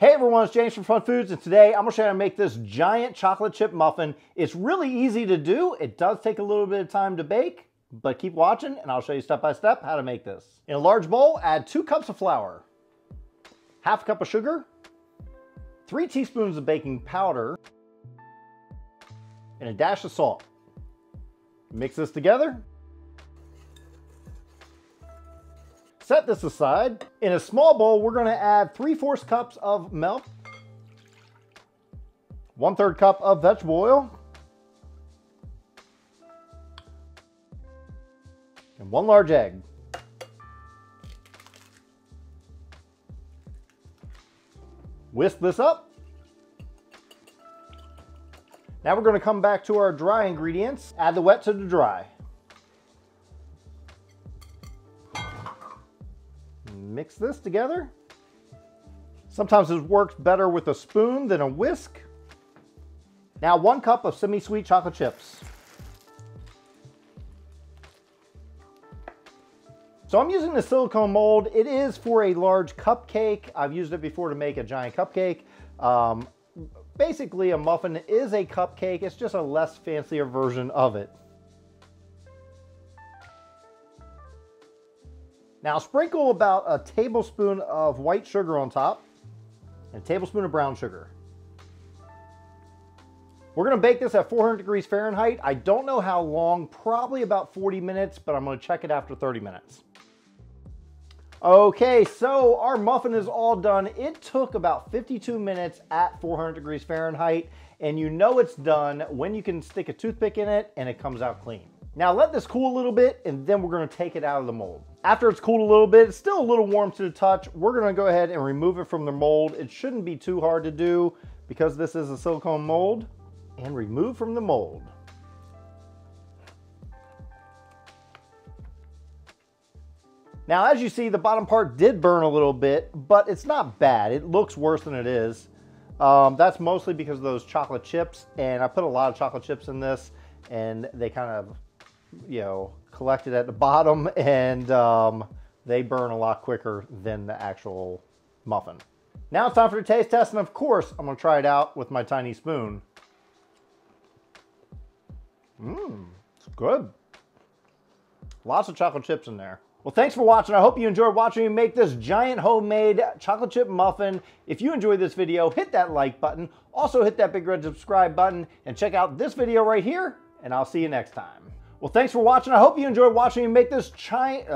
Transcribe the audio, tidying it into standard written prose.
Hey everyone, it's James from FunFoods, and today I'm going to show you how to make this giant chocolate chip muffin. It's really easy to do. It does take a little bit of time to bake, but keep watching and I'll show you step by step how to make this. In a large bowl, add 2 cups of flour, half a cup of sugar, 3 teaspoons of baking powder, and a dash of salt. Mix this together. Set this aside. In a small bowl, we're going to add 3/4 cups of milk, 1/3 cup of vegetable oil, and 1 large egg. Whisk this up. Now we're going to come back to our dry ingredients. Add the wet to the dry. Mix this together. Sometimes it works better with a spoon than a whisk. Now 1 cup of semi-sweet chocolate chips. So I'm using the silicone mold. It is for a large cupcake. I've used it before to make a giant cupcake. Basically a muffin is a cupcake. It's just a less fancier version of it. Now sprinkle about a tablespoon of white sugar on top and a tablespoon of brown sugar. We're going to bake this at 400 degrees Fahrenheit. I don't know how long, probably about 40 minutes, but I'm going to check it after 30 minutes. Okay, so our muffin is all done. It took about 52 minutes at 400 degrees Fahrenheit, and you know it's done when you can stick a toothpick in it and it comes out clean. Now let this cool a little bit and then we're going to take it out of the mold. After it's cooled a little bit, it's still a little warm to the touch. We're going to go ahead and remove it from the mold. It shouldn't be too hard to do because this is a silicone mold. And remove from the mold. Now as you see, the bottom part did burn a little bit, but it's not bad. It looks worse than it is. That's mostly because of those chocolate chips, and I put a lot of chocolate chips in this and they kind of, you know, collected at the bottom, and they burn a lot quicker than the actual muffin. Now it's time for the taste test, and of course I'm going to try it out with my tiny spoon. It's good. Lots of chocolate chips in there. Well, thanks for watching. I hope you enjoyed watching me make this giant homemade chocolate chip muffin. If you enjoyed this video, hit that like button. Also hit that big red subscribe button and check out this video right here, and I'll see you next time. Well, thanks for watching. I hope you enjoyed watching me make this giant...